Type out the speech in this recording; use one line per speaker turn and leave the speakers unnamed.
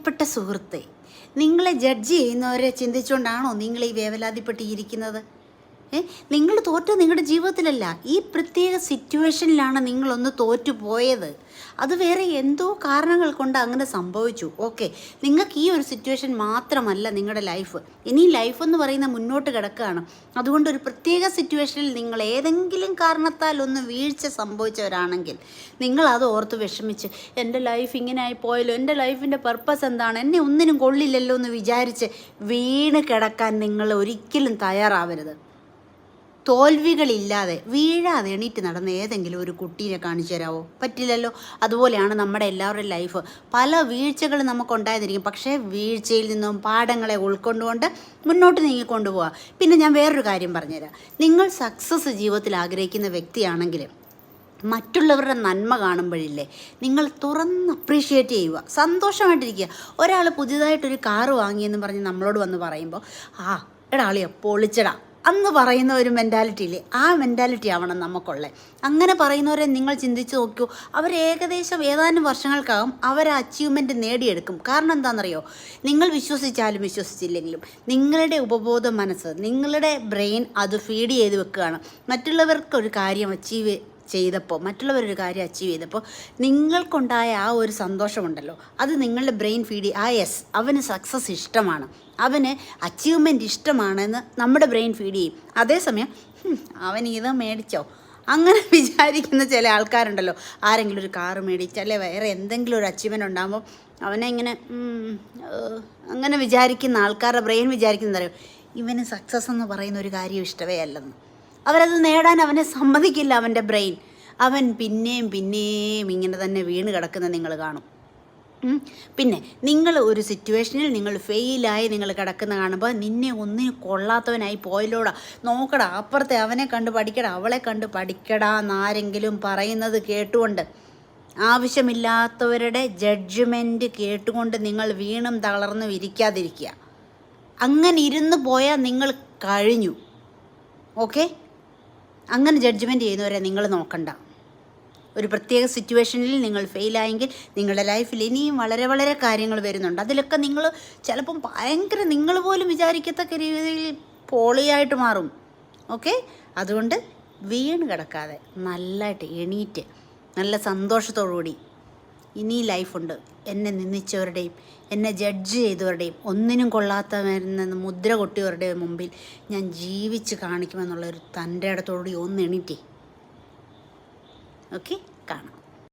പ്രിയപ്പെട്ട സുഹൃത്തെ, നിങ്ങളെ ജഡ്ജ് ചെയ്യുന്നവരെ ചിന്തിച്ചുകൊണ്ടാണോ നിങ്ങൾ ഈ വേവലാതിപ്പെട്ടിരിക്കുന്നത്? നിങ്ങൾ തോറ്റ നിങ്ങളുടെ ജീവിതത്തിലല്ല, ഈ പ്രത്യേക സിറ്റുവേഷനിലാണ് നിങ്ങളൊന്ന് തോറ്റു പോയത്. അത് വേറെ എന്തോ കാരണങ്ങൾ കൊണ്ട് അങ്ങനെ സംഭവിച്ചു. ഓക്കെ, നിങ്ങൾക്ക് ഈ ഒരു സിറ്റുവേഷൻ മാത്രമല്ല നിങ്ങളുടെ ലൈഫ്. ഇനി ലൈഫ് എന്ന് പറയുന്ന മുന്നോട്ട് കിടക്കുകയാണ്. അതുകൊണ്ട് ഒരു പ്രത്യേക സിറ്റുവേഷനിൽ നിങ്ങൾ ഏതെങ്കിലും കാരണത്താൽ ഒന്ന് വീഴ്ച സംഭവിച്ചവരാണെങ്കിൽ നിങ്ങൾ അത് ഓർത്ത് വിഷമിച്ച് എൻ്റെ ലൈഫ് ഇങ്ങനെ ആയി പോയല്ലോ, എൻ്റെ ലൈഫിൻ്റെ പർപ്പസ് എന്താണ്, എന്നെ ഒന്നിനും കൊള്ളില്ലല്ലോ എന്ന് വിചാരിച്ച് വീണ് കിടക്കാൻ നിങ്ങൾ ഒരിക്കലും തയ്യാറാവരുത്. തോൽവികളില്ലാതെ വീഴാതെ എണീറ്റ് നടന്ന ഏതെങ്കിലും ഒരു കുട്ടീനെ കാണിച്ചു തരാമോ? പറ്റില്ലല്ലോ. അതുപോലെയാണ് നമ്മുടെ എല്ലാവരുടെയും ലൈഫ്. പല വീഴ്ചകൾ നമുക്കുണ്ടായിരിക്കും, പക്ഷേ വീഴ്ചയിൽ നിന്നും പാഠങ്ങളെ ഉൾക്കൊണ്ടുകൊണ്ട് മുന്നോട്ട് നീങ്ങിക്കൊണ്ടുപോവുക. പിന്നെ ഞാൻ വേറൊരു കാര്യം പറഞ്ഞുതരാം. നിങ്ങൾ സക്സസ് ജീവിതത്തിൽ ആഗ്രഹിക്കുന്ന വ്യക്തിയാണെങ്കിൽ മറ്റുള്ളവരുടെ നന്മ കാണുമ്പോഴില്ലേ, നിങ്ങൾ തുറന്ന് അപ്രീഷിയേറ്റ് ചെയ്യുക, സന്തോഷമായിട്ടിരിക്കുക. ഒരാൾ പുതിയതായിട്ടൊരു കാറ് വാങ്ങിയെന്ന് പറഞ്ഞ് നമ്മളോട് വന്ന് പറയുമ്പോൾ എടാ ആളിയാ പൊളിച്ചടാ അന്ന് പറയുന്ന ഒരു മെൻറ്റാലിറ്റിയില്ലേ, ആ മെൻറ്റാലിറ്റി ആവണം നമുക്കുള്ളത്. അങ്ങനെ പറയുന്നവരെ നിങ്ങൾ ചിന്തിച്ച് നോക്കൂ, അവർ ഏകദേശം ഏതാനും വർഷങ്ങൾക്കകം അവർ അച്ചീവ്മെൻറ്റ് നേടിയെടുക്കും. കാരണം എന്താണെന്നറിയോ, നിങ്ങൾ വിശ്വസിച്ചാലും വിശ്വസിച്ചില്ലെങ്കിലും നിങ്ങളുടെ ഉപബോധ മനസ്സ്, നിങ്ങളുടെ ബ്രെയിൻ അത് ഫീഡ് ചെയ്ത് വെക്കുകയാണ്. മറ്റുള്ളവർക്കൊരു കാര്യം മറ്റുള്ളവരൊരു കാര്യം അച്ചീവ് ചെയ്തപ്പോൾ നിങ്ങൾക്കുണ്ടായ ആ ഒരു സന്തോഷമുണ്ടല്ലോ, അത് നിങ്ങളുടെ ബ്രെയിൻ ഫീഡ് അവന് സക്സസ് ഇഷ്ടമാണ്, അവന് അച്ചീവ്മെൻറ്റ് ഇഷ്ടമാണെന്ന് നമ്മുടെ ബ്രെയിൻ ഫീഡ് ചെയ്യും. അതേസമയം അവൻ ഇത് മേടിച്ചോ അങ്ങനെ വിചാരിക്കുന്ന ചില ആൾക്കാരുണ്ടല്ലോ. ആരെങ്കിലും ഒരു കാറ് മേടിച്ചല്ലേ വേറെ എന്തെങ്കിലും ഒരു അച്ചീവ്മെൻറ്റ് ഉണ്ടാകുമ്പോൾ അവനെ ഇങ്ങനെ അങ്ങനെ വിചാരിക്കുന്ന ആൾക്കാരുടെ ബ്രെയിൻ വിചാരിക്കുന്നതറിയോ, ഇവന് സക്സസ് എന്ന് പറയുന്ന ഒരു കാര്യം ഇഷ്ടമേ അല്ലെന്ന്. അവരത് നേടാൻ അവനെ സമ്മതിക്കില്ല അവൻ്റെ ബ്രെയിൻ. അവൻ പിന്നെയും ഇങ്ങനെ തന്നെ വീണ് കിടക്കുന്നത് നിങ്ങൾ കാണും. പിന്നെ നിങ്ങൾ ഒരു സിറ്റുവേഷനിൽ നിങ്ങൾ ഫെയിലായി നിങ്ങൾ കിടക്കുന്ന കാണുമ്പോൾ നിന്നെ ഒന്നിനും കൊള്ളാത്തവനായി പോയല്ലോടാ, നോക്കടാ അപ്പുറത്തെ അവനെ കണ്ട് പഠിക്കടാ, അവളെ കണ്ട് പഠിക്കടാ എന്നാരെങ്കിലും പറയുന്നത് കേട്ടുകൊണ്ട്, ആവശ്യമില്ലാത്തവരുടെ ജഡ്ജ്മെൻറ്റ് കേട്ടുകൊണ്ട് നിങ്ങൾ വീണും തളർന്നും ഇരിക്കാതിരിക്കുക. അങ്ങനെ ഇരുന്ന് പോയാൽ നിങ്ങൾ കഴിഞ്ഞു. ഓക്കെ, അങ്ങനെ ജഡ്ജ്മെൻറ്റ് ചെയ്യുന്നവരെ നിങ്ങൾ നോക്കണ്ട. ഒരു പ്രത്യേക സിറ്റുവേഷനിൽ നിങ്ങൾ ഫെയിലായെങ്കിൽ നിങ്ങളുടെ ലൈഫിൽ ഇനിയും വളരെ വളരെ കാര്യങ്ങൾ വരുന്നുണ്ട്. അതിലൊക്കെ നിങ്ങൾ ചിലപ്പം ഭയങ്കര നിങ്ങൾ പോലും വിചാരിക്കത്തക്ക രീതിയിൽ പോളിയായിട്ട് മാറും. ഓക്കെ, അതുകൊണ്ട് വീണ് കിടക്കാതെ നല്ലതായിട്ട് എണീറ്റ് നല്ല സന്തോഷത്തോടുകൂടി ഇനി ലൈഫുണ്ട്, എന്നെ നിന്ദിച്ചവരുടെയും എന്നെ ജഡ്ജ് ചെയ്തവരുടെയും ഒന്നിനും കൊള്ളാത്തവരെന്ന് മുദ്ര കൊട്ടിയവരുടെ മുമ്പിൽ ഞാൻ ജീവിച്ച് കാണിക്കുമെന്നുള്ളൊരു തൻ്റെ ഇടത്തോടുകൂടി ഒന്ന് എണീറ്റേ. ഓക്കെ, കാണാം.